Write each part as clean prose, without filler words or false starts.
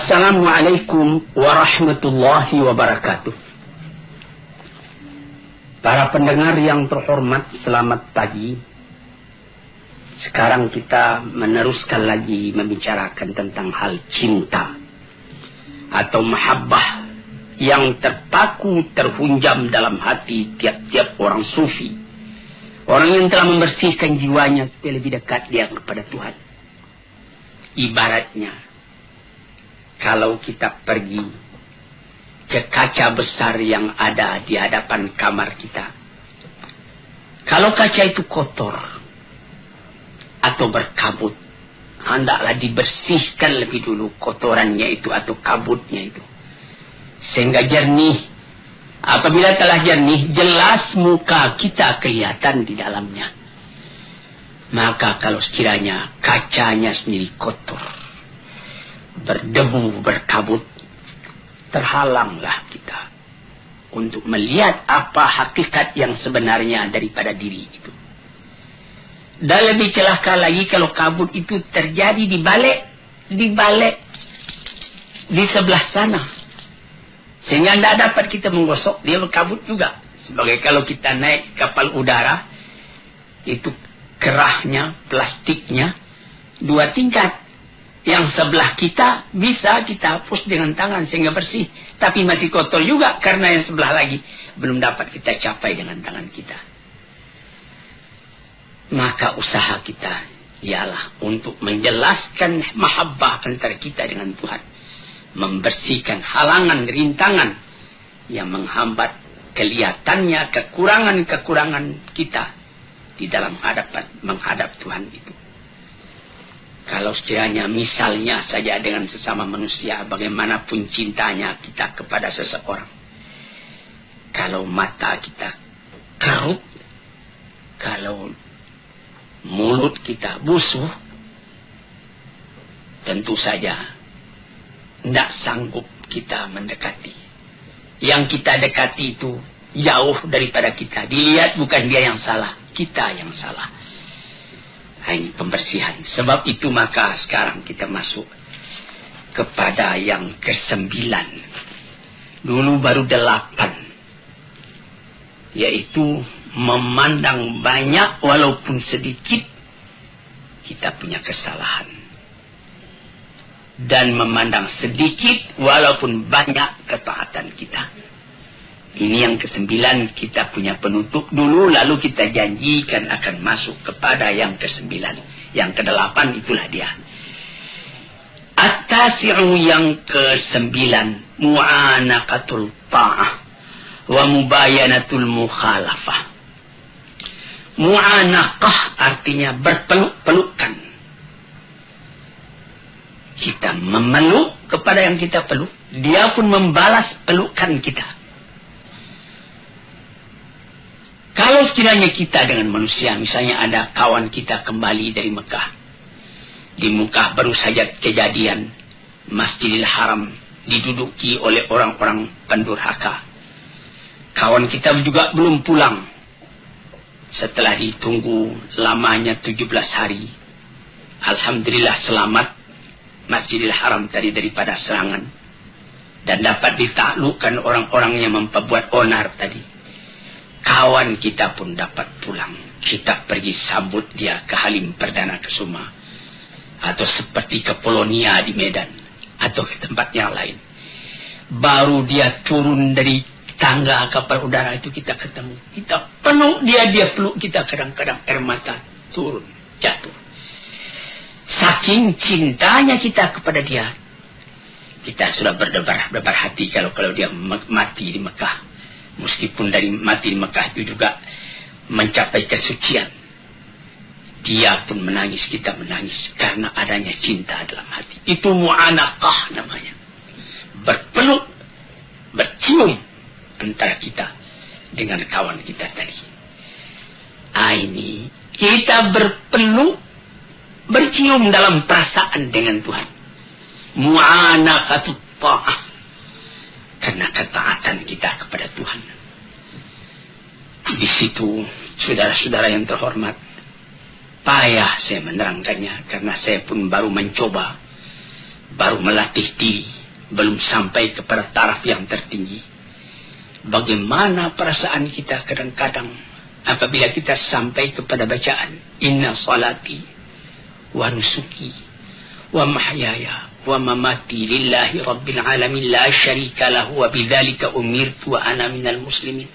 Assalamualaikum warahmatullahi wabarakatuh. Para pendengar yang terhormat, selamat pagi. Sekarang kita meneruskan lagi membicarakan tentang hal cinta atau mahabbah yang terpaku terhunjam dalam hati tiap-tiap orang sufi. Orang yang telah membersihkan jiwanya supaya lebih dekat dia kepada Tuhan. Ibaratnya, kalau kita pergi ke kaca besar yang ada di hadapan kamar kita. Kalau kaca itu kotor atau berkabut, hendaklah dibersihkan lebih dulu kotorannya itu atau kabutnya itu. Sehingga jernih. Apabila telah jernih, jelas muka kita kelihatan di dalamnya. Maka kalau sekiranya kacanya sendiri kotor, berdebu, berkabut, terhalanglah kita untuk melihat apa hakikat yang sebenarnya daripada diri itu. Dan lebih celaka lagi kalau kabut itu terjadi di balik di sebelah sana, sehingga tidak dapat kita menggosok, dia berkabut juga. Sebagai kalau kita naik kapal udara, itu kerahnya, plastiknya 2 tingkat. Yang sebelah kita bisa kita hapus dengan tangan sehingga bersih. Tapi masih kotor juga karena yang sebelah lagi belum dapat kita capai dengan tangan kita. Maka usaha kita ialah untuk menjelaskan mahabbah antara kita dengan Tuhan. Membersihkan halangan, rintangan yang menghambat kelihatannya kekurangan-kekurangan kita di dalam menghadap Tuhan itu. Kalau sekiranya misalnya saja dengan sesama manusia, bagaimanapun cintanya kita kepada seseorang. Kalau mata kita kerut, kalau mulut kita busuk, tentu saja tidak sanggup kita mendekati. Yang kita dekati itu jauh daripada kita. Dilihat bukan dia yang salah, kita yang salah. Ini pembersihan. Sebab itu maka sekarang kita masuk kepada yang ke-9. Dulu baru 8. Yaitu memandang banyak walaupun sedikit kita punya kesalahan. Dan memandang sedikit walaupun banyak ketaatan kita. Ini yang ke-9, kita punya penutup dulu, lalu kita janjikan akan masuk kepada yang ke-9. Yang ke-8 itulah dia. At-tasi'u yang ke-9, mu'anaqatul ta'ah wa mubayanatul mukhalafah. Mu'anaqah artinya berpeluk-pelukan. Kita memeluk kepada yang kita peluk, dia pun membalas pelukan kita. Kalau sekiranya kita dengan manusia, misalnya ada kawan kita kembali dari Mekah. Di Mekah baru saja kejadian Masjidil Haram diduduki oleh orang-orang pendurhaka. Kawan kita juga belum pulang. Setelah ditunggu lamanya 17 hari. Alhamdulillah selamat Masjidil Haram tadi daripada serangan. Dan dapat ditaklukkan orang-orang yang memperbuat onar tadi. Kawan kita pun dapat pulang. Kita pergi sambut dia ke Halim Perdana Kusuma. Atau seperti ke Polonia di Medan. Atau ke tempat yang lain. Baru dia turun dari tangga kapal udara itu kita ketemu. Kita peluk dia peluk kita. Kadang-kadang air mata turun, jatuh. Saking cintanya kita kepada dia. Kita sudah berdebar hati kalau dia mati di Mekah. Meskipun dari mati di Mekah itu juga mencapai kesucian. Dia pun menangis, kita menangis. Karena adanya cinta dalam hati. Itu mu'anaqah namanya. Berpeluk, bercium antara kita dengan kawan kita tadi. Ini kita berpeluk, bercium dalam perasaan dengan Tuhan. Mu'anaqatut ta'ah. Karena ketaatan kita kepada Tuhan. Di situ, saudara-saudara yang terhormat, payah saya menerangkannya. Karena saya pun baru mencoba baru melatih diri, belum sampai kepada taraf yang tertinggi. Bagaimana perasaan kita kadang-kadang apabila kita sampai kepada bacaan inna salati wa nusuki wa mahyaya wa mamati lillahi rabbil alamin la syarika lahu wa bidzalika umirtu wa ana minal muslimin.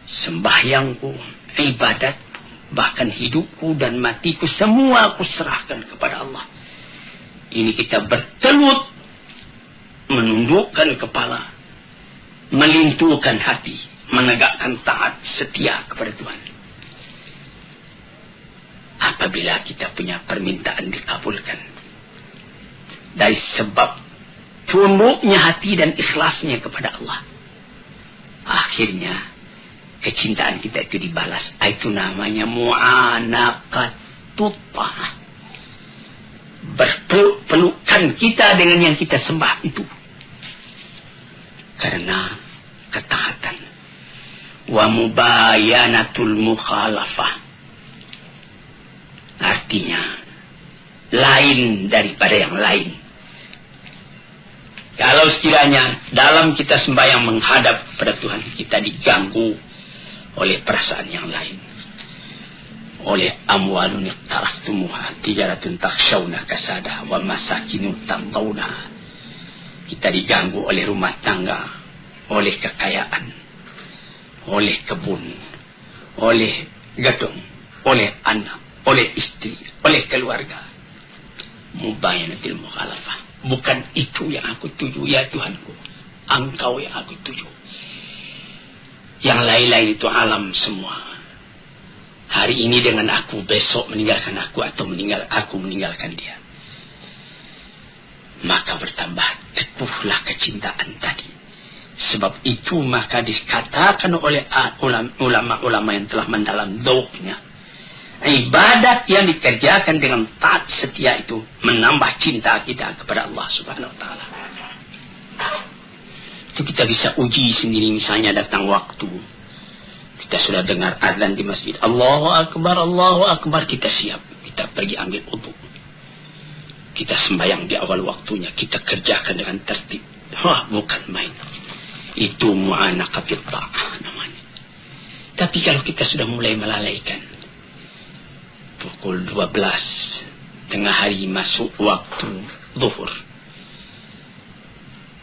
Sembahyangku, ibadat, bahkan hidupku dan matiku semua aku serahkan kepada Allah. Ini kita bertelut, menundukkan kepala, melintuhkan hati, menegakkan taat setia kepada Tuhan. Apabila kita punya permintaan dikabulkan dari sebab tunduknya hati dan ikhlasnya kepada Allah, akhirnya kecintaan kita itu dibalas. Itu namanya mu'anaqatut ta'ah. Berpelukan kita dengan yang kita sembah itu karena ketaatan. Wa mubayanatul mukhalafah, artinya lain daripada yang lain. Kalau sekiranya dalam kita sembahyang menghadap pada Tuhan, kita diganggu oleh perasaan yang lain, oleh amwalun iqtaraftumuha tijaratun takhshawna kasada wa masakinu tardawna. Kita diganggu oleh rumah tangga, oleh kekayaan, oleh kebun, oleh gedung, oleh anak, oleh istri, oleh keluarga. Mubayanatil mukhalafah. Bukan itu yang aku tuju, ya Tuhanku. Engkau yang aku tuju. Yang lain-lain itu alam semua. Hari ini dengan aku, besok meninggalkan aku, atau aku meninggalkan dia. Maka bertambah teguhlah kecintaan tadi. Sebab itu maka dikatakan oleh ulama-ulama yang telah mendalam dauknya, ibadat yang dikerjakan dengan taat setia itu menambah cinta kita kepada Allah Subhanahu wa taala. Itu kita bisa uji sendiri. Misalnya datang waktu, kita sudah dengar azan di masjid, Allahu Akbar, kita siap, kita pergi ambil wudu, kita sembahyang di awal waktunya, kita kerjakan dengan tertib. Wah, bukan main. Itu mu'anaqatut ta'ah namanya. Tapi kalau kita sudah mulai melalaikan, pukul 12 tengah hari masuk waktu zuhur,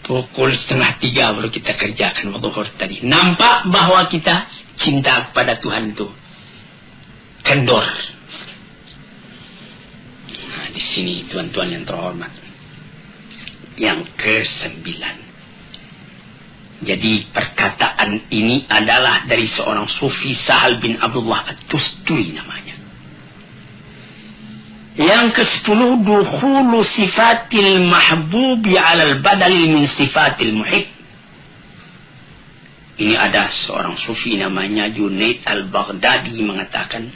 pukul 2:30 baru kita kerjakan zuhur tadi. Nampak bahwa kita cinta kepada Tuhan itu kendor. Nah, di sini tuan-tuan yang terhormat, yang ke-9. Jadi perkataan ini adalah dari seorang sufi, Sahal bin Abdullah At-Tusturi namanya. Yang ke-10, dukhulu sifatil mahbubi alal badali min sifatil muhib. Ini ada seorang sufi namanya Junaid al-Baghdadi mengatakan,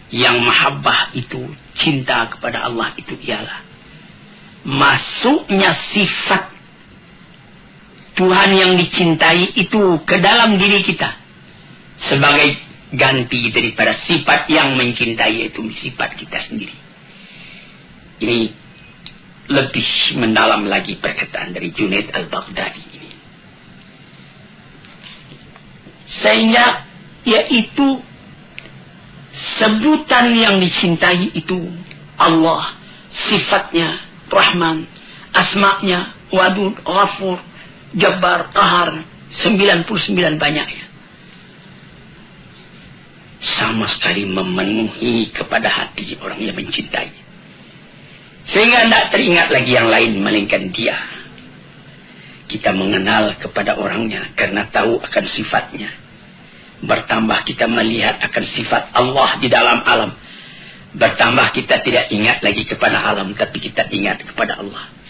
yang mahabbah itu, cinta kepada Allah itu ialah masuknya sifat Tuhan yang dicintai itu ke dalam diri kita sebagai ganti daripada sifat yang mencintai, itu sifat kita sendiri. Ini lebih mendalam lagi perkataan dari Junaid al-Baghdadi ini. Sehingga yaitu sebutan yang dicintai itu Allah, sifatnya Rahman, asma'nya Wadud, Ghafur, Jabbar, Qahar, 99 banyaknya. Sama sekali memenuhi kepada hati orang yang mencintai. Sehingga tidak teringat lagi yang lain melainkan dia. Kita mengenal kepada orangnya karena tahu akan sifatnya. Bertambah kita melihat akan sifat Allah di dalam alam. Bertambah kita tidak ingat lagi kepada alam, tapi kita ingat kepada Allah.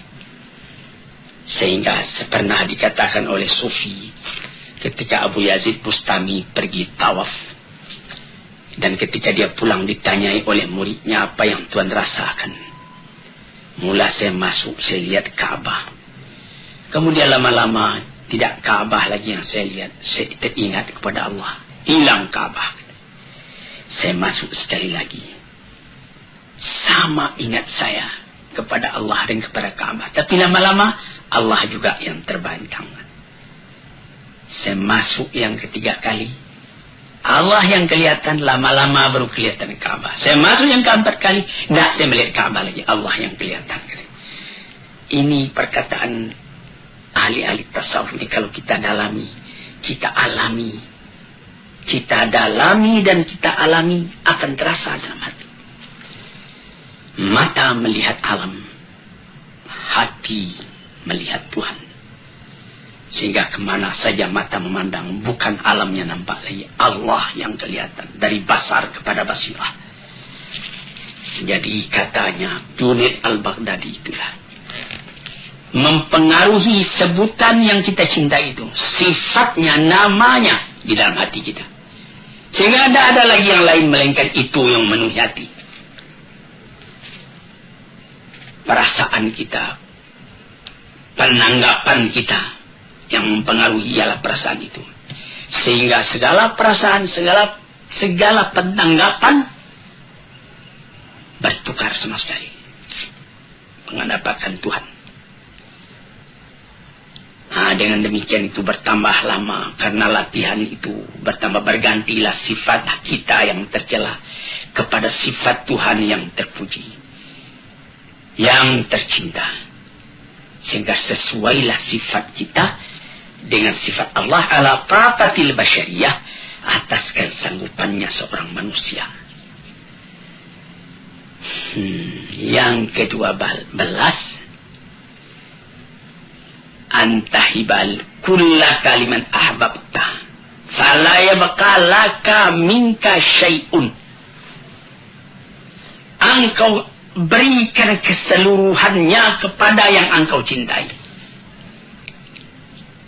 Sehingga pernah dikatakan oleh Sufi, ketika Abu Yazid Bustami pergi tawaf, dan ketika dia pulang ditanyai oleh muridnya, apa yang Tuan rasakan? Mula saya masuk, saya lihat Ka'bah. Kemudian lama-lama tidak Ka'bah lagi yang saya lihat, saya teringat kepada Allah. Hilang Ka'bah. Saya masuk sekali lagi, sama ingat saya kepada Allah dan kepada Ka'bah. Tapi lama-lama Allah juga yang terbantang. Saya masuk yang ketiga kali, Allah yang kelihatan, lama-lama baru kelihatan Ka'bah. Saya masuk yang keempat kali, tidak saya melihat Ka'bah lagi, Allah yang kelihatan. Ini perkataan ahli-ahli tasawuf ini kalau kita dalami, kita alami, kita dalami dan kita alami, akan terasa dalam hati. Mata melihat alam, hati melihat Tuhan. Sehingga kemana saja mata memandang, bukan alamnya nampak lagi, Allah yang kelihatan. Dari basar kepada basirah. Jadi katanya Junaid al-Baghdadi itulah mempengaruhi sebutan yang kita cintai itu, sifatnya, namanya di dalam hati kita. Sehingga tidak ada lagi yang lain melainkan itu yang memenuhi hati. Perasaan kita, penanggapan kita yang mempengaruhi ialah perasaan itu. Sehingga segala perasaan, segala penanggapan bertukar sama sekali. Menghadapkan Tuhan. Nah, dengan demikian itu bertambah lama, karena latihan itu bertambah, bergantilah sifat kita yang tercela kepada sifat Tuhan yang terpuji, yang tercinta. Sehingga sesuailah sifat kita dengan sifat Allah ala taqatil basyariyah, atas kesanggupannya seorang manusia. Yang kedua belas, antahibal kulla kaliman ahbabta fala yabqa laka minka syai'un. Engkau berikan keseluruhannya kepada yang engkau cintai.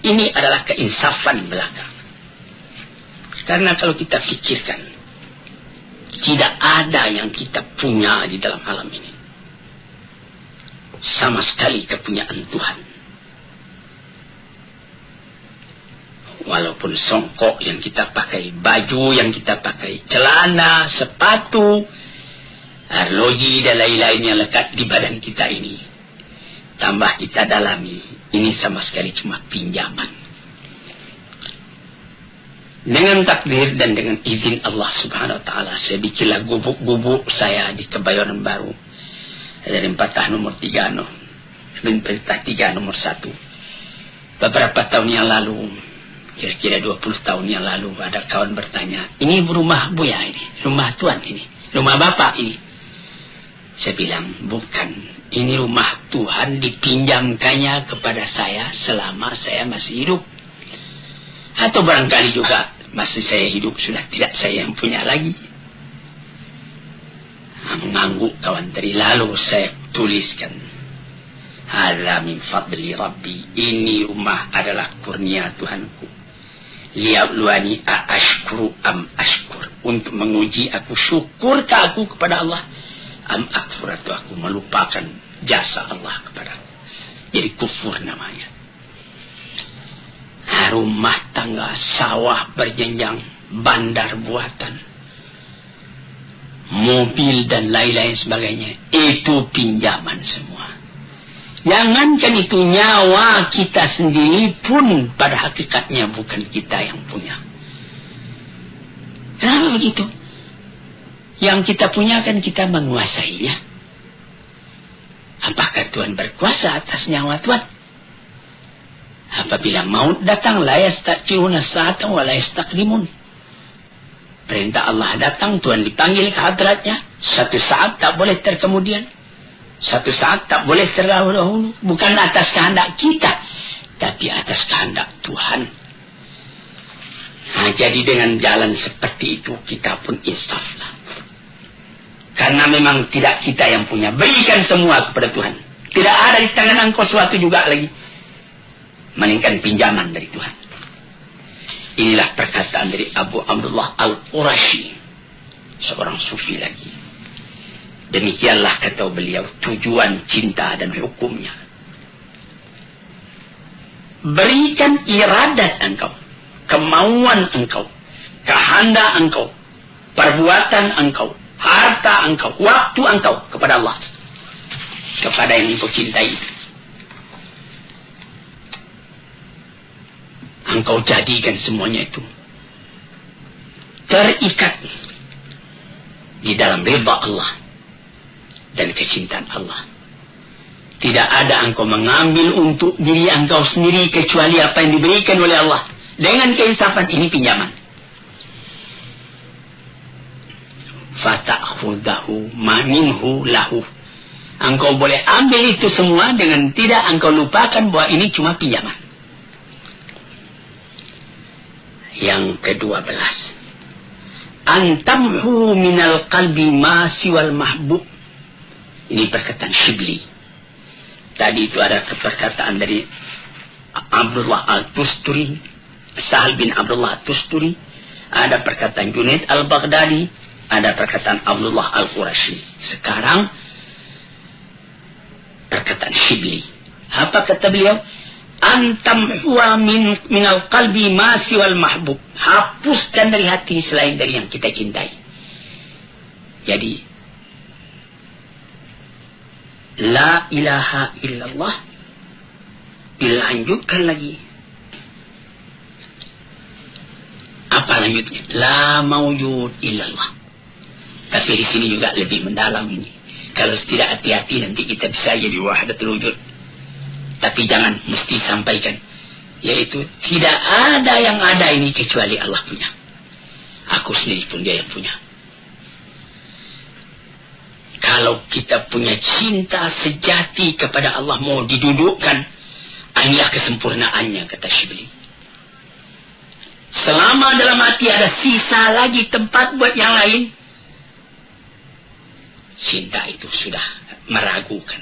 Ini adalah keinsafan belaka. Karena kalau kita fikirkan, tidak ada yang kita punya di dalam alam ini sama sekali kepunyaan Tuhan. Walaupun songkok yang kita pakai, baju yang kita pakai, celana, sepatu, arloji dan lain-lain yang lekat di badan kita ini, tambah kita dalami, ini sama sekali cuma pinjaman. Dengan takdir dan dengan izin Allah subhanahu wa ta'ala, saya bikinlah gubuk-gubuk saya di Kebayoran Baru. Dari Perintah nomor 3, Perintah 3 nomor 1. Beberapa tahun yang lalu, kira-kira 20 tahun yang lalu, ada kawan bertanya, ini rumah Buya ini, rumah Tuan ini, rumah Bapak ini. Saya bilang, bukan. Ini rumah Tuhan, dipinjamkannya kepada saya selama saya masih hidup. Atau barangkali juga masih saya hidup sudah tidak saya yang punya lagi. Mengangguk kawan tadi, lalu saya tuliskan, hadza min fadli Rabbi, ini rumah adalah kurnia Tuhanku. Liyabluwani ashkuru am ashkur, untuk menguji aku, syukurkah aku kepada Allah, am akfur, atau aku melupakan jasa Allah kepada aku. Jadi kufur namanya. Rumah tangga, sawah berjenjang, bandar buatan, mobil dan lain-lain sebagainya, itu pinjaman semua. Jangankan itu, nyawa kita sendiri pun pada hakikatnya bukan kita yang punya. Kenapa begitu? Yang kita punya kan kita menguasainya. Apakah Tuhan berkuasa atas nyawa Tuhan? Apabila maut datang, la yasta'khiruna sa'atan wa la yastaqdimun. Perintah Allah datang, Tuhan dipanggil ke hadratnya, satu saat tak boleh terkemudian, satu saat tak boleh terdahulu. Bukan atas kehendak kita, tapi atas kehendak Tuhan. Nah, jadi dengan jalan seperti itu, kita pun insaflah. Karena memang tidak kita yang punya. Berikan semua kepada Tuhan. Tidak ada di tangan engkau suatu juga lagi, melainkan pinjaman dari Tuhan. Inilah perkataan dari Abu Abdullah Al-Qurashi, seorang sufi lagi. Demikianlah kata beliau, tujuan cinta dan hukumnya. Berikan iradat engkau, kemauan engkau, kehendak engkau, perbuatan engkau, harta engkau, waktu engkau kepada Allah. kepada yang engkau cintai. Engkau jadikan semuanya itu terikat di dalam ridha Allah dan kecintaan Allah. Tidak ada engkau mengambil untuk diri engkau sendiri kecuali apa yang diberikan oleh Allah. Dengan keinsafan, ini pinjaman. Fata'khudahu ma minhu lahu. Engkau boleh ambil itu semua dengan tidak engkau lupakan bahwa ini cuma pinjaman. Yang ke-12, antamhu minal qalbi ma siwal mahbub. Ini perkataan Shibli. Tadi itu ada perkataan dari Abdullah Al-Tusturi, Sahal bin Abdullah Al-Tusturi. Ada perkataan Junaid Al-Baghdadi. Ada perkataan Abdullah Al-Qurashi. Sekarang perkataan Shibli. Apa kata beliau? Antamhuwa minal qalbi ma siwal mahbub. Hapuskan dari hati selain dari yang kita cintai. Jadi la ilaha illallah dilanjutkan lagi. Apa lanjutnya? La mawjud illallah. Tapi di sini juga lebih mendalam ini. Kalau tidak hati-hati nanti kita bisa jadi wahdatul wujud. Tapi jangan mesti sampaikan. Yaitu tidak ada yang ada ini kecuali Allah punya. Aku sendiri pun dia yang punya. Kalau kita punya cinta sejati kepada Allah mau didudukkan, inilah kesempurnaannya, kata Shibli. Selama dalam hati ada sisa lagi tempat buat yang lain, cinta itu sudah meragukan.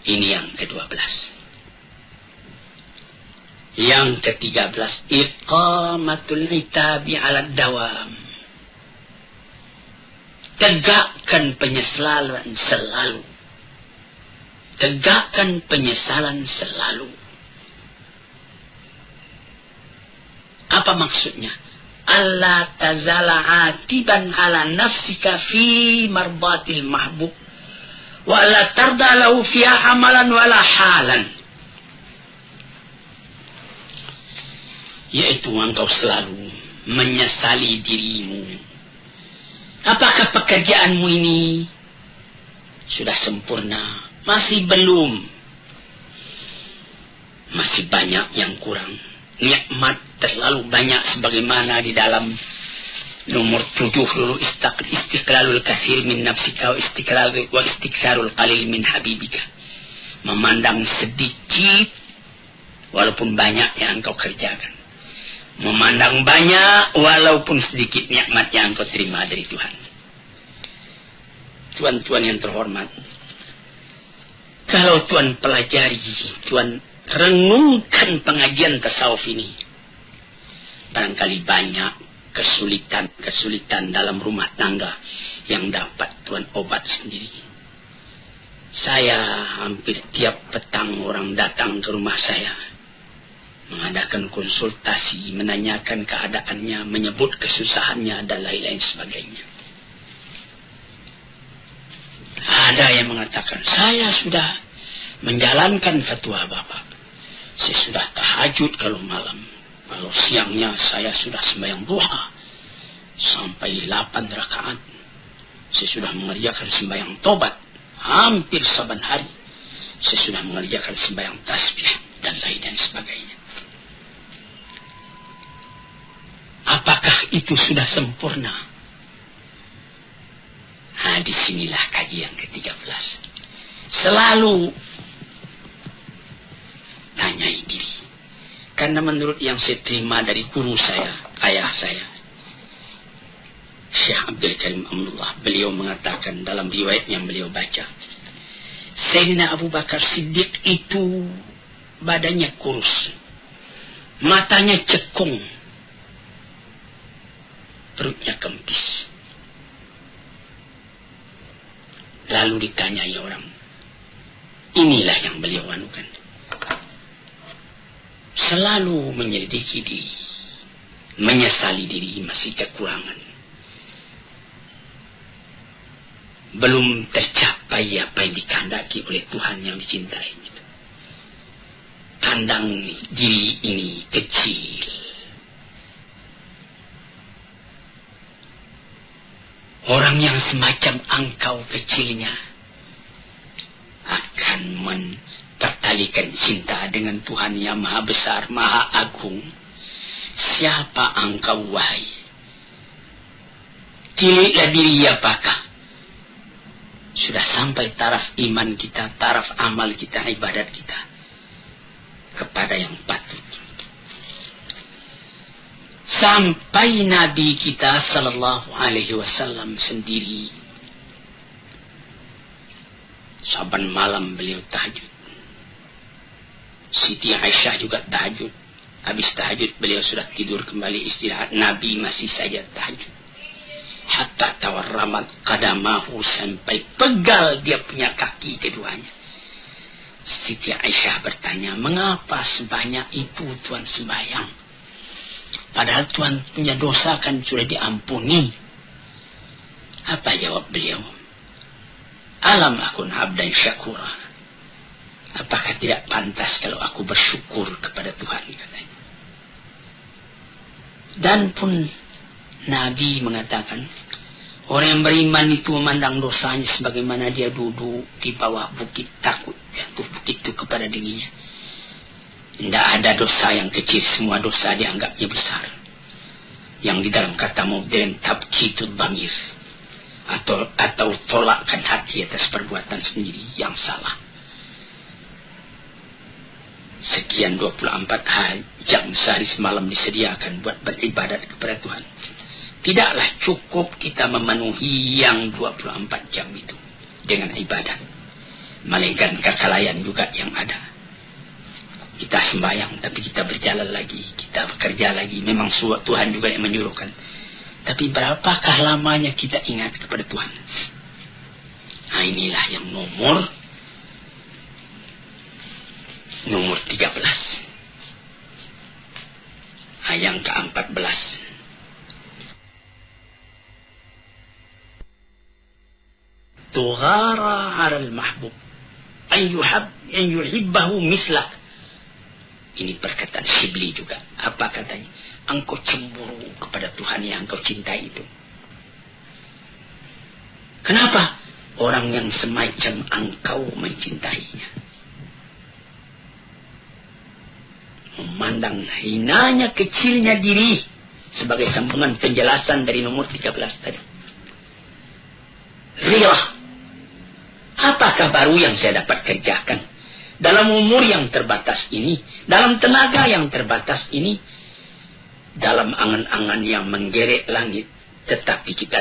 Ini yang ke-12. Yang ke-13, iqamatul itabi ala dawam. Tegakkan penyesalan selalu. Tegakkan penyesalan selalu. Apa maksudnya? Allah tazala atiban ala nafsika fi marbatil mahbub. Wa la tarda lahu fiha amalan wala halan. Yaitu engkau selalu menyesali dirimu. Apakah pekerjaanmu ini sudah sempurna? Masih belum. Masih banyak yang kurang. Nikmat terlalu banyak sebagaimana di dalam nomor 7 dulu, istiqlalul kathir min nafsika wa istiqsarul qalil min habibika. Memandang sedikit walaupun banyak yang engkau kerjakan. Memandang banyak walaupun sedikit nikmat yang engkau terima dari Tuhan. Tuan-tuan yang terhormat, kalau Tuan pelajari, Tuan renungkan pengajian tasawuf ini, barangkali banyak kesulitan dalam rumah tangga yang dapat Tuan obat sendiri. Saya hampir tiap petang orang datang ke rumah saya, mengadakan konsultasi, menanyakan keadaannya, menyebut kesusahannya dan lain-lain sebagainya. Ada yang mengatakan, saya sudah menjalankan fatwa Bapak. Saya sudah tahajud kalau malam. Kalau siangnya saya sudah sembahyang duha sampai 8 rakaat. Saya sudah mengerjakan sembahyang tobat hampir saban hari. Saya sudah mengerjakan sembahyang tasbih dan lain sebagainya. Apakah itu sudah sempurna? Nah, disinilah kajian ke-13. Selalu tanyai diri. Karena menurut yang saya terima dari guru saya, ayah saya, Syekh Abdul Karim Amnullah, beliau mengatakan dalam riwayat yang beliau baca, Sayyidina Abu Bakar Siddiq itu badannya kurus, matanya cekung, perutnya kempis. Lalu ditanyai orang, inilah yang beliau anukan. Selalu menyelidiki diri, menyesali diri masih kekurangan. belum tercapai apa yang dikehendaki oleh Tuhan yang dicintai. Pandang diri ini kecil. Orang yang semacam engkau kecilnya akan mempertalikan cinta dengan Tuhan yang maha besar, maha agung. Siapa engkau, wahai? Tiliklah diri, apakah sudah sampai taraf iman kita, taraf amal kita, ibadat kita kepada yang patut. Sampai Nabi kita sallallahu alaihi wasallam sendiri, saban malam beliau tahajud. Siti Aisyah juga tahajud. Habis tahajud beliau sudah tidur kembali istirahat. Nabi masih saja tahajud. Hatta tawarramat qadamahu, sampai pegal dia punya kaki keduanya. Siti Aisyah bertanya, mengapa sebanyak itu Tuhan sembahyang? Padahal Tuhan punya dosa kan sudah diampuni. Apa jawab beliau? Alam akun abdan syakura. Apakah tidak pantas kalau aku bersyukur kepada Tuhan, katanya. Dan pun Nabi mengatakan, orang yang beriman itu memandang dosanya sebagaimana dia duduk di bawah bukit, takut jatuh bukit itu kepada dirinya. Tidak ada dosa yang kecil, semua dosa dianggapnya besar. Yang di dalam kata modern tabkitul bangis, atau tolakkan hati atas perbuatan sendiri yang salah. Sekian 24 jam sehari semalam disediakan buat beribadat kepada Tuhan. Tidaklah cukup kita memenuhi yang 24 jam itu dengan ibadat. Melainkan kelalaian juga yang ada. Kita sembahyang, tapi kita berjalan lagi, kita bekerja lagi. Memang Tuhan juga yang menyuruhkan. Tapi berapakah lamanya kita ingat kepada Tuhan? Nah, inilah yang nomor 13. Yang ke-14. Tughara 'alal mahbub an yuhibbahu mislak. Ini perkataan Syibli juga. Apa katanya? Engkau cemburu kepada Tuhan yang engkau cintai itu. Kenapa? Orang yang semacam engkau mencintainya. Memandang hinanya, kecilnya diri. Sebagai sambungan penjelasan dari nomor 13 tadi. Ghirah. Apakah baru yang saya dapat kerjakan? Dalam umur yang terbatas ini, dalam tenaga yang terbatas ini, dalam angan-angan yang menggeret langit, tetapi kita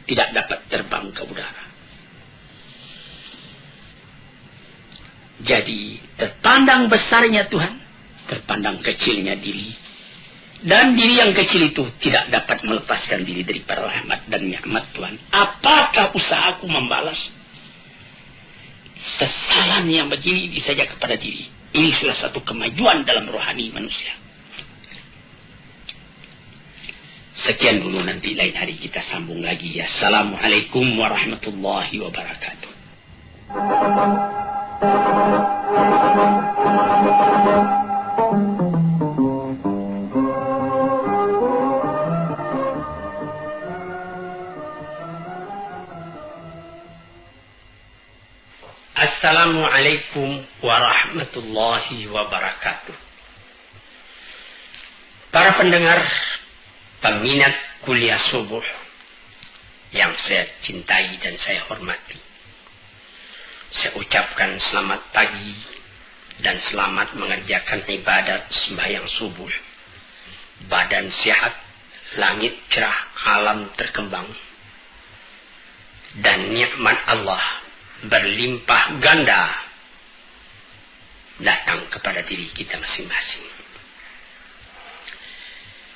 tidak dapat terbang ke udara. Jadi, terpandang besarnya Tuhan, terpandang kecilnya diri, dan diri yang kecil itu tidak dapat melepaskan diri dari rahmat dan nikmat Tuhan. Apakah usahaku membalas kesalahan yang begini saja kepada diri? Ini salah satu kemajuan dalam rohani manusia. Sekian dulu, nanti lain hari kita sambung lagi. Assalamualaikum warahmatullahi wabarakatuh. Assalamualaikum warahmatullahi wabarakatuh. Para pendengar, peminat kuliah subuh yang saya cintai dan saya hormati, saya ucapkan selamat pagi dan selamat mengerjakan ibadat sembahyang subuh. Badan sehat, langit cerah, alam terkembang, dan nikmat Allah berlimpah ganda datang kepada diri kita masing-masing.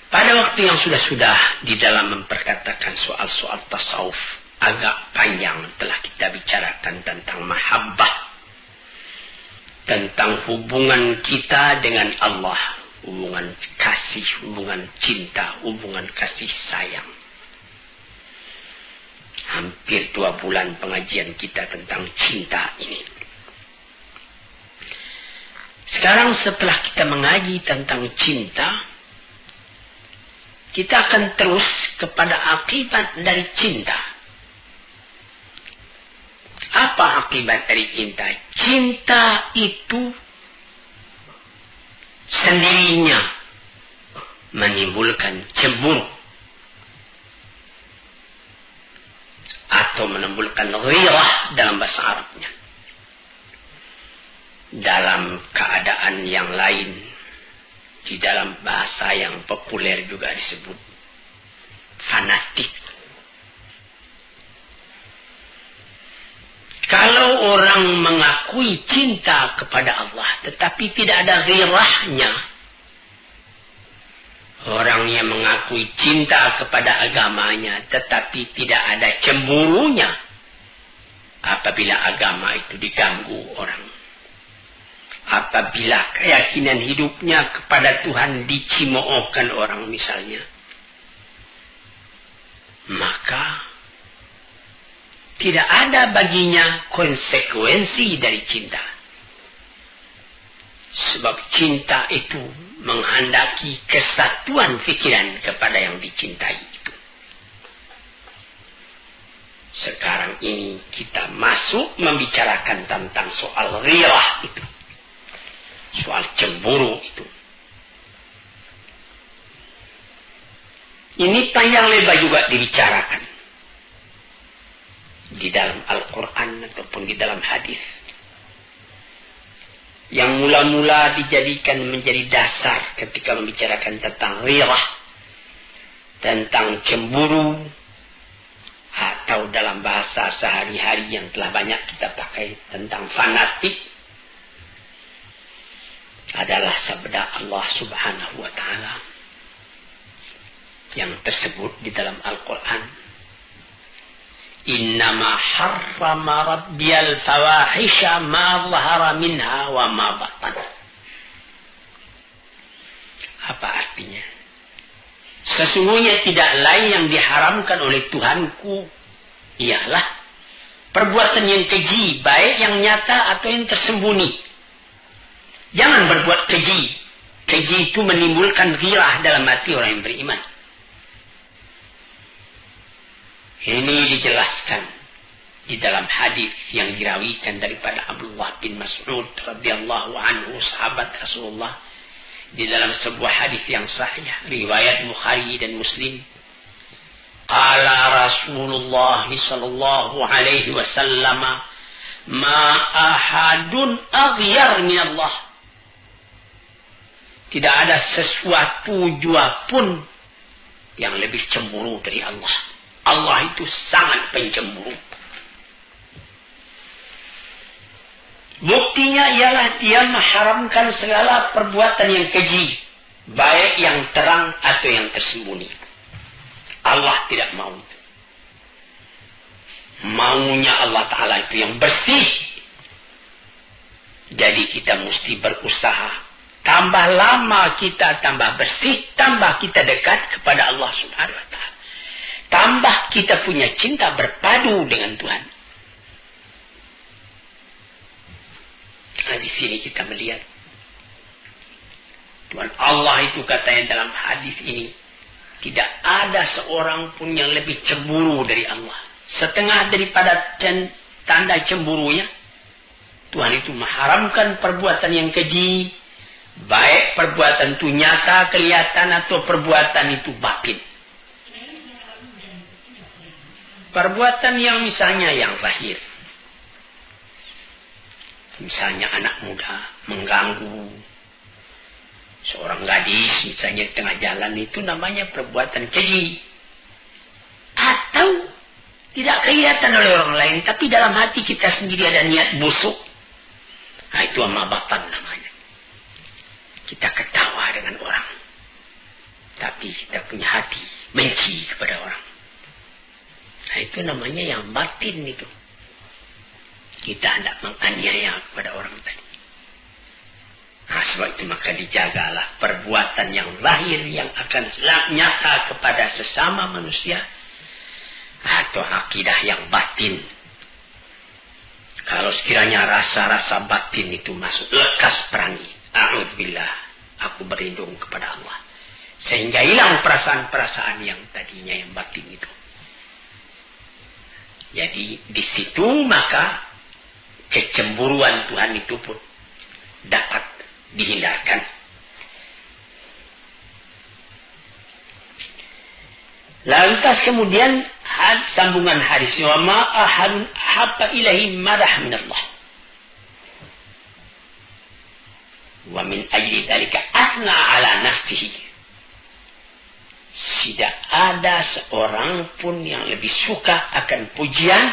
Pada waktu yang sudah-sudah di dalam memperkatakan soal-soal tasawuf, agak panjang telah kita bicarakan tentang mahabbah, tentang hubungan kita dengan Allah, hubungan kasih, hubungan cinta, hubungan kasih sayang. Hampir 2 bulan pengajian kita tentang cinta ini. Sekarang setelah kita mengaji tentang cinta, kita akan terus kepada akibat dari cinta. Apa akibat dari cinta? Cinta itu sendirinya menimbulkan cemburu atau menimbulkan ghirah dalam bahasa Arabnya. Dalam keadaan yang lain, di dalam bahasa yang populer juga disebut fanatik. Kalau orang mengakui cinta kepada Allah tetapi tidak ada ghirahnya, orang yang mengakui cinta kepada agamanya tetapi tidak ada cemburunya apabila agama itu diganggu orang, apabila keyakinan hidupnya kepada Tuhan dicimoohkan orang misalnya, maka tidak ada baginya konsekuensi dari cinta. Sebab cinta itu menghendaki kesatuan pikiran kepada yang dicintai itu. Sekarang ini kita masuk membicarakan tentang soal ghirah itu. Soal cemburu itu. Ini panjang lebar juga dibicarakan di dalam Al-Quran ataupun di dalam hadis. Yang mula-mula dijadikan menjadi dasar ketika membicarakan tentang ghirah, tentang cemburu, atau dalam bahasa sehari-hari yang telah banyak kita pakai tentang fanatik, adalah sabda Allah Subhanahu wa Ta'ala yang tersebut di dalam Al-Quran. Innama harrama rabbiyal fawahisha ma zahara minha wa ma batan. Apa artinya? Sesungguhnya tidak lain yang diharamkan oleh Tuhanku ialah perbuatan yang keji, baik yang nyata atau yang tersembunyi. Jangan berbuat keji. Keji itu menimbulkan ghirah dalam hati orang yang beriman. Ini dijelaskan di dalam hadis yang dirawikan daripada Abdullah bin Mas'ud radhiyallahu anhu, sahabat Rasulullah, di dalam sebuah hadis yang sahih riwayat Bukhari dan Muslim. Qala Rasulullah sallallahu alaihi wasallam, ma ahadun aghyar min Allah. Tidak ada sesuatu jua pun yang lebih cemburu dari Allah. Allah itu sangat pencemburu. Buktinya ialah dia mengharamkan segala perbuatan yang keji, baik yang terang atau yang tersembunyi. Allah tidak mau. Maunya Allah Ta'ala itu yang bersih. Jadi kita mesti berusaha. Tambah lama kita tambah bersih, tambah kita dekat kepada Allah Subhanahu wa Ta'ala. Tambah kita punya cinta berpadu dengan Tuhan. Nah, di sini kita melihat Tuhan Allah itu katanya dalam hadis ini, tidak ada seorang pun yang lebih cemburu dari Allah. Setengah daripada tanda cemburunya, Tuhan itu mengharamkan perbuatan yang keji, baik perbuatan itu nyata, kelihatan, atau perbuatan itu batin. Perbuatan yang misalnya yang zahir. Misalnya anak muda mengganggu seorang gadis, misalnya di tengah jalan, itu namanya perbuatan keji. Atau tidak kelihatan oleh orang lain, tapi dalam hati kita sendiri ada niat busuk. Nah, itu amabatan namanya. Kita ketawa dengan orang, tapi kita punya hati benci kepada orang. Nah, itu namanya yang batin itu. Kita hendak menganiaya kepada orang tadi. Nah, sebab itu maka dijagalah perbuatan yang lahir yang akan nyata kepada sesama manusia, atau akidah yang batin. Kalau sekiranya rasa-rasa batin itu masuk, lekas perangi. A'udzubillah, aku berlindung kepada Allah. Sehingga hilang perasaan-perasaan yang tadinya yang batin itu. Jadi di situ maka kecemburuan Tuhan itu pun dapat dihindarkan. Lantas kemudian sambungan hadis, wa ma ahadun habba ilahi madah min Allah. Wa min ajli dzalika asna ala nafsihi. Tidak ada seorang pun yang lebih suka akan pujian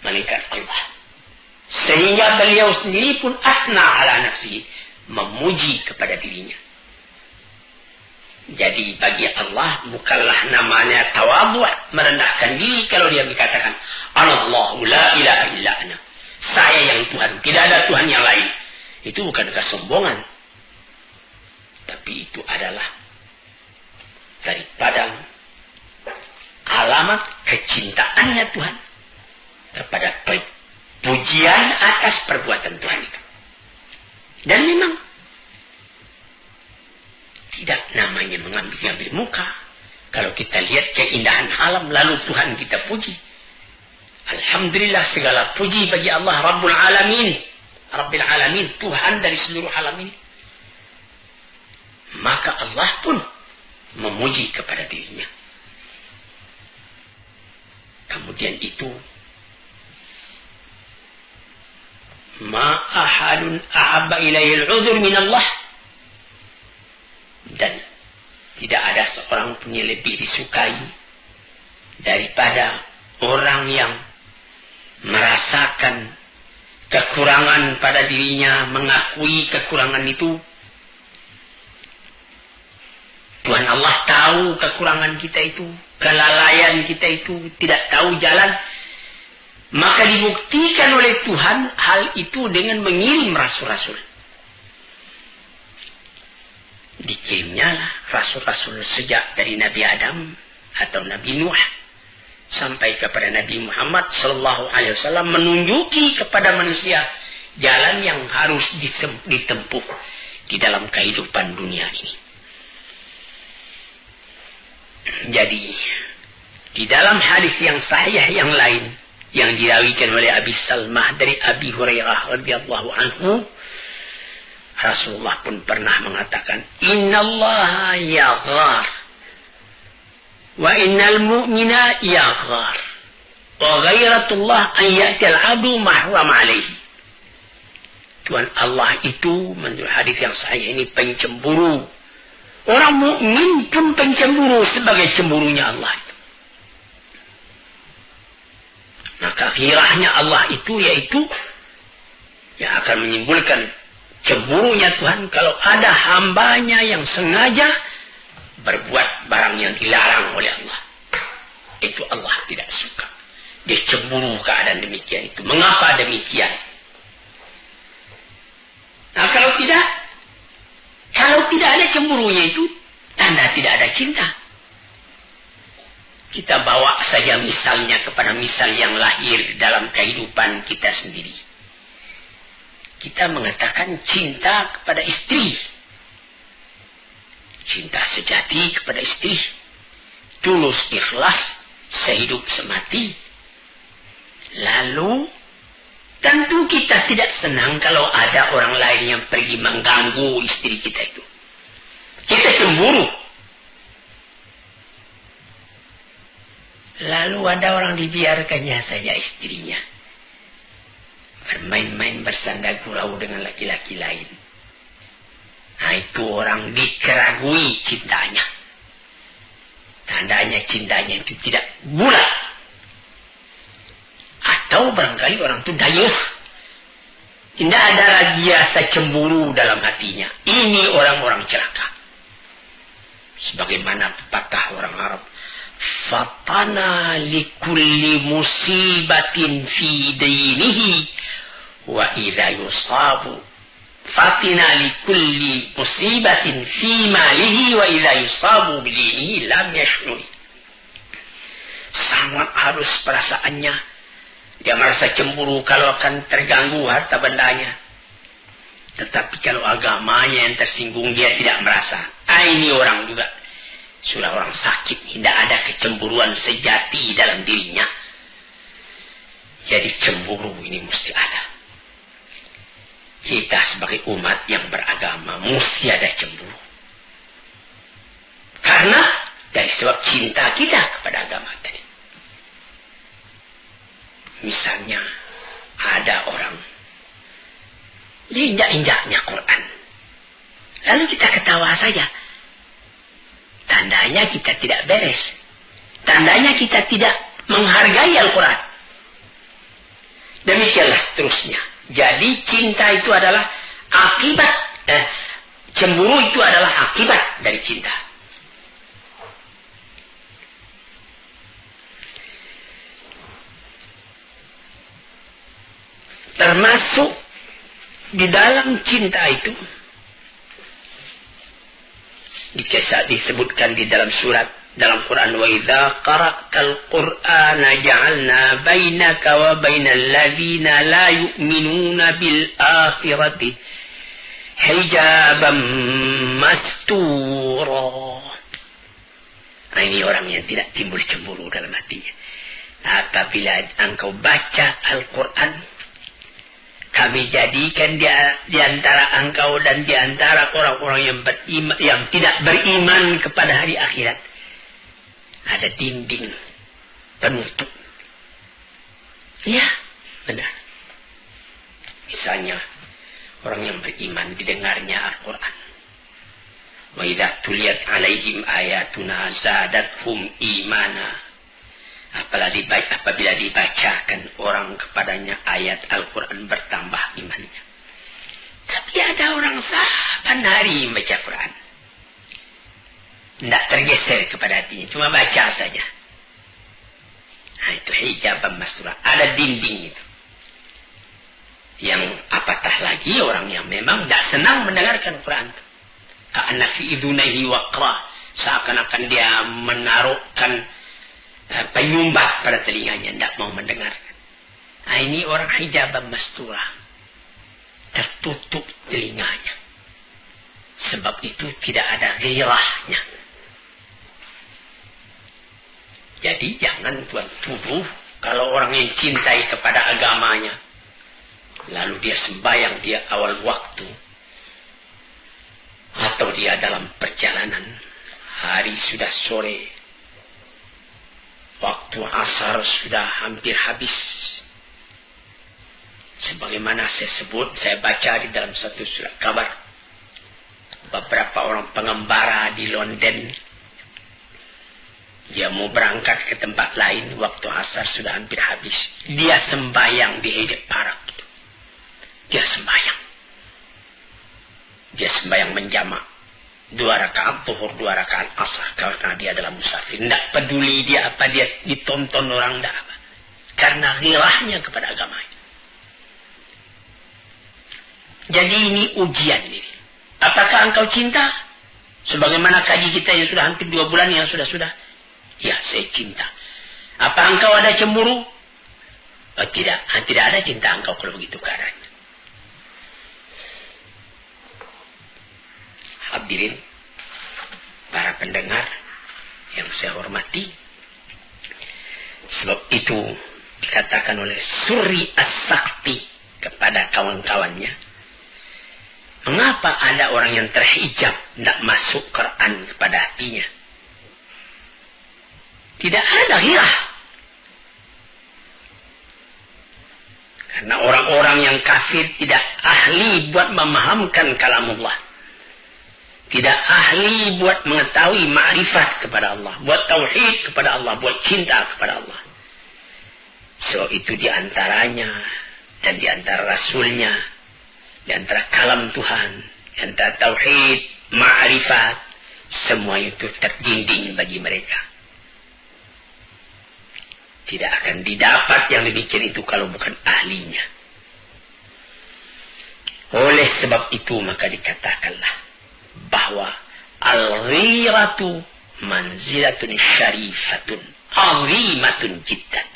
melainkan Allah. Sehingga beliau sendiri pun asna ala nafsihi, memuji kepada dirinya. Jadi bagi Allah bukanlah namanya tawadhu', merendahkan diri kalau dia dikatakan Allahu la ilaha illa ana. Saya yang Tuhan, tidak ada Tuhan yang lain. Itu bukan kesombongan. Tapi itu adalah daripada alamat kecintaannya Tuhan kepada pujian atas perbuatan Tuhan itu. Dan memang tidak namanya mengambil muka. Kalau kita lihat keindahan alam lalu Tuhan kita puji. Alhamdulillah, segala puji bagi Allah Rabbul Alamin. Rabbil Alamin, Tuhan dari seluruh alam ini. Maka Allah pun memuji kepada dirinya. Kemudian itu ma ahadun ahabba ilayhi al-'uzr min Allah. Dan tidak ada seorang pun yang lebih disukai daripada orang yang merasakan kekurangan pada dirinya, mengakui kekurangan itu. Tuhan Allah tahu kekurangan kita itu, kelalaian kita itu, tidak tahu jalan. Maka dibuktikan oleh Tuhan hal itu dengan mengirim rasul-rasul. Dikirimnya lah rasul-rasul sejak dari Nabi Adam atau Nabi Nuh sampai kepada Nabi Muhammad sallallahu alaihi wasallam, menunjuki kepada manusia jalan yang harus ditempuh di dalam kehidupan dunia ini. Jadi di dalam hadis yang sahih yang lain yang dirawikan oleh Abi Salmah dari Abi Hurairah radhiyallahu anhu, Rasulullah pun pernah mengatakan, innallaha yaghar wa innal mu'mina yaghar wa ghairatullah an ya'til 'abdu mahram 'alaihi. Tuhan Allah itu menurut hadis yang sahih ini pencemburu. Orang mukmin pun pencemburu sebagai cemburunya Allah itu. Maka ghirahnya Allah itu yaitu yang akan menimbulkan cemburunya Tuhan kalau ada hambanya yang sengaja berbuat barang yang dilarang oleh Allah. Itu Allah tidak suka. Dia cemburu keadaan demikian itu. Mengapa demikian? Nah kalau tidak ada cemburunya itu tanda tidak ada cinta. Kita bawa saja misalnya kepada misal yang lahir dalam kehidupan kita sendiri. Kita mengatakan cinta kepada istri. Cinta sejati kepada istri. Tulus ikhlas sehidup semati. Lalu tentu kita tidak senang kalau ada orang lain yang pergi mengganggu istri kita itu. Kita cemburu. Lalu ada orang dibiarkannya saja istrinya bermain-main bersanda gurau dengan laki-laki lain. Nah itu orang dikeragui cintanya. Tandanya cintanya itu tidak bulat. Atau barangkali orang itu dayus. Tidak ada lagi rasa cemburu dalam hatinya. Ini orang-orang celaka. Sebagaimana pepatah orang Arab. Fatana likulli musibatin fi dinihi wa idza yusabu. Fatina likulli musibatin fi malihi wa idza yusabu bidinihi lam yash'ur. sangat halus perasaannya. Dia merasa cemburu kalau akan terganggu harta bendanya. Tetapi kalau agamanya yang tersinggung, dia tidak merasa. Ini orang juga sudah orang sakit, tidak ada kecemburuan sejati dalam dirinya. Jadi cemburu ini mesti ada. Kita sebagai umat yang beragama mesti ada cemburu. Karena dari sebab cinta kita kepada agama tadi. Misalnya ada orang injak-injaknya Quran, lalu kita ketawa saja. Tandanya kita tidak beres. Tandanya kita tidak menghargai Al-Quran. Demikianlah seterusnya. Jadi cinta itu adalah akibat, cemburu itu adalah akibat dari cinta. Termasuk di dalam cinta itu disebutkan di dalam surat dalam Quran, wa idza qara'tal qur'ana ja'alna bainaka wa bainal ladzina la yu'minuna bil akhirati hijaban mastura. Nah, ini orang yang tidak timbul cemburu dalam hatinya. Apabila engkau baca Al-Quran, kami jadikan di antara engkau dan di antara orang-orang yang beriman, yang tidak beriman kepada hari akhirat, ada dinding penutup. Ya, benar. Misalnya orang yang beriman didengarnya Al-Quran. Wa idza tuliyat alaihim ayatuna zadathum imana. Apabila dibacakan orang kepadanya ayat Al-Quran, bertambah imannya. Tapi ada orang saban hari membaca Quran, tidak tergeser kepada hatinya, cuma baca saja. Nah, itu hijaban mastura, ada dinding itu. Yang apatah lagi orang yang memang tidak senang mendengarkan Quran. Ka'anna fi idunaihi waqra, seakan-akan dia menaruhkan penyumbah pada telinganya, tidak mau mendengarkan. Nah, ini orang hijaban mastura, tertutup telinganya. Sebab itu tidak ada gairahnya. Jadi jangan tuan tuduh kalau orang yang cintai kepada agamanya, lalu dia sembahyang dia awal waktu, atau dia dalam perjalanan, hari sudah sore, waktu asar sudah hampir habis. Sebagaimana saya baca di dalam satu surat kabar, beberapa orang pengembara di London, dia mau berangkat ke tempat lain, waktu asar sudah hampir habis. Dia sembahyang di Hyde Park. Dia sembahyang menjamak. 2 rakaat zuhur, 2 rakaat asar, karena dia adalah musafir. Tidak peduli dia apa, dia ditonton orang, tidak apa. Karena ghirahnya kepada agamanya. Jadi ini ujian ini. Apakah engkau cinta? Sebagaimana kaji kita yang sudah hampir 2 bulan yang sudah. Ya, saya cinta. Apa engkau ada cemburu? Oh, tidak. Tidak ada cinta engkau kalau begitu keadaannya. Hadirin, para pendengar yang saya hormati, sebab itu dikatakan oleh Suri As-Sakti kepada kawan-kawannya, mengapa ada orang yang terhijab tidak masuk Quran kepada hatinya? Tidak ada ghirah. Karena orang-orang yang kafir tidak ahli buat memahamkan kalamullah. Tidak ahli buat mengetahui ma'rifat kepada Allah, buat tauhid kepada Allah, buat cinta kepada Allah. So itu diantaranya dan diantara Rasulnya, diantara kalam Tuhan, diantara tauhid, ma'rifat, semua itu terdinding bagi mereka. Tidak akan didapat yang demikian itu kalau bukan ahlinya. Oleh sebab itu maka dikatakanlah bahwa al-ghiratu manzilatun syarifatun 'azimatun jiddan.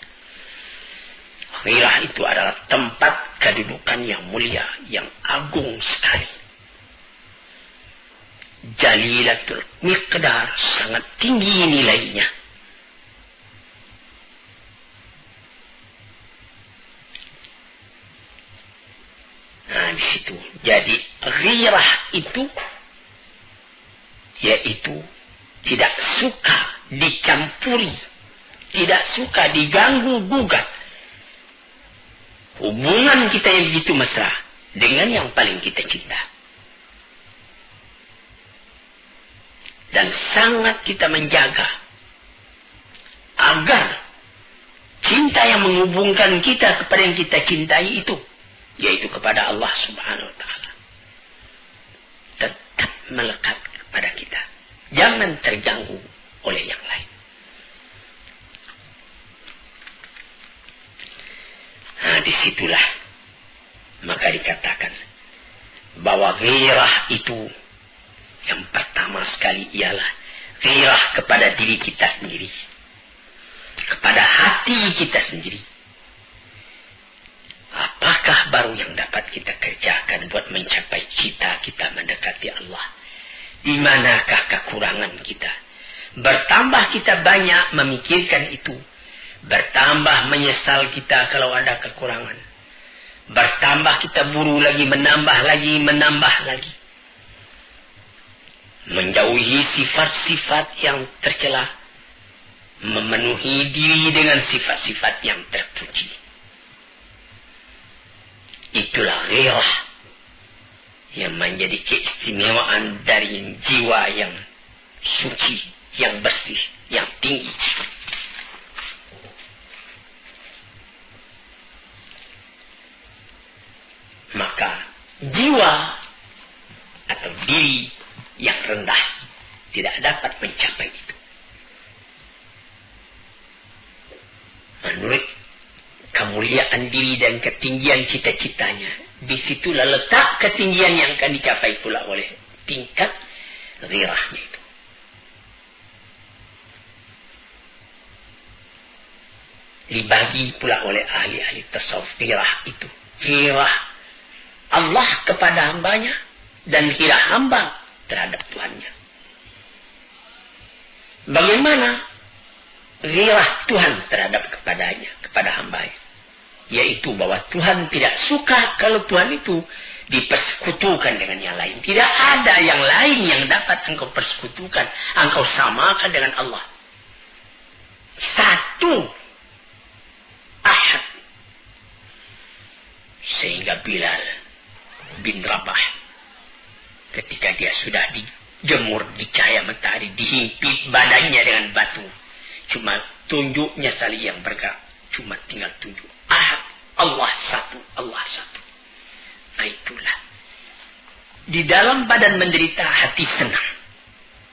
Ghirah itu adalah tempat kedudukan yang mulia, yang agung sekali. Jalilatul miqdar, sangat tinggi nilainya. Nah, di situ. Jadi ghirah itu yaitu tidak suka dicampuri, tidak suka diganggu gugat hubungan kita yang begitu mesra dengan yang paling kita cinta. Dan sangat kita menjaga agar cinta yang menghubungkan kita kepada yang kita cintai itu, yaitu kepada Allah Subhanahu wa ta'ala, tetap melekat kepada kita. Jangan terganggu oleh yang lain. Nah, disitulah maka dikatakan bahwa ghirah itu yang pertama sekali ialah ghirah kepada diri kita sendiri, kepada hati kita sendiri. Apakah baru yang dapat kita kerjakan buat mencapai cita kita mendekati Allah? Di manakah kekurangan kita? Bertambah kita banyak memikirkan itu, bertambah menyesal kita kalau ada kekurangan. Bertambah kita buru lagi, menambah lagi. Menjauhi sifat-sifat yang tercela, memenuhi diri dengan sifat-sifat yang terpuji. Itulah ghirah yang menjadi keistimewaan dari jiwa yang suci, yang bersih, yang tinggi. Maka jiwa atau diri yang rendah tidak dapat mencapai itu. Menurut kemuliaan diri dan ketinggian cita-citanya, disitulah letak ketinggian yang akan dicapai pula oleh tingkat ghirahnya itu. Dibagi pula oleh ahli-ahli tasawuf ghirah itu. Ghirah Allah kepada hambanya dan ghirah hamba terhadap Tuhannya. Bagaimana ghirah Tuhan terhadap kepadanya, kepada hambanya? Yaitu bahwa Tuhan tidak suka kalau Tuhan itu dipersekutukan dengan yang lain. Tidak ada yang lain yang dapat engkau persekutukan, engkau samakan dengan Allah. Satu, ahad. Sehingga Bilal bin Rabah, ketika dia sudah dijemur di cahaya matahari, dihimpit badannya dengan batu, cuma tunjuknya saja yang bergerak, cuma tinggal tunjuk. Ahad, Allah satu, Allah satu. Nah, itulah. Di dalam badan menderita, hati senang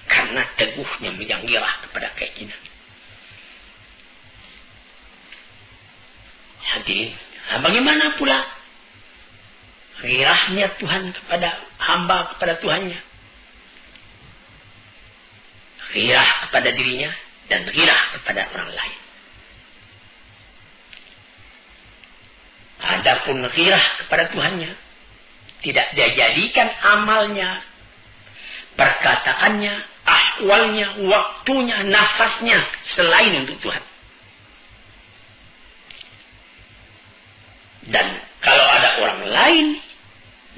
karena teguhnya yang ghirah kepada keinginan. Hadirin, nah bagaimana pula ghirahnya Tuhan kepada hamba, kepada Tuhannya? Ghirah kepada dirinya dan ghirah kepada orang lain. Adapun ghirah kepada Tuhannya, tidak dia jadikan amalnya, perkataannya, ahwalnya, waktunya, nafasnya selain untuk Tuhan. Dan kalau ada orang lain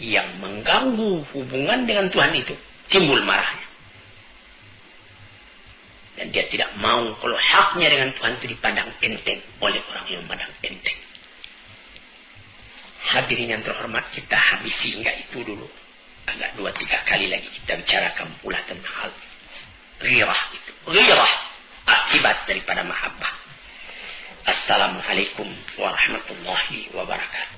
yang mengganggu hubungan dengan Tuhan itu, timbul marahnya. Dan dia tidak mau kalau haknya dengan Tuhan itu dipandang enteng oleh orang yang memandang enteng. Hadirin yang terhormat, kita habisi hingga itu dulu. Agak 2-3 kali lagi kita bicarakan pula tentang hal ghirah itu. Ghirah akibat daripada mahabbah. Assalamualaikum warahmatullahi wabarakatuh.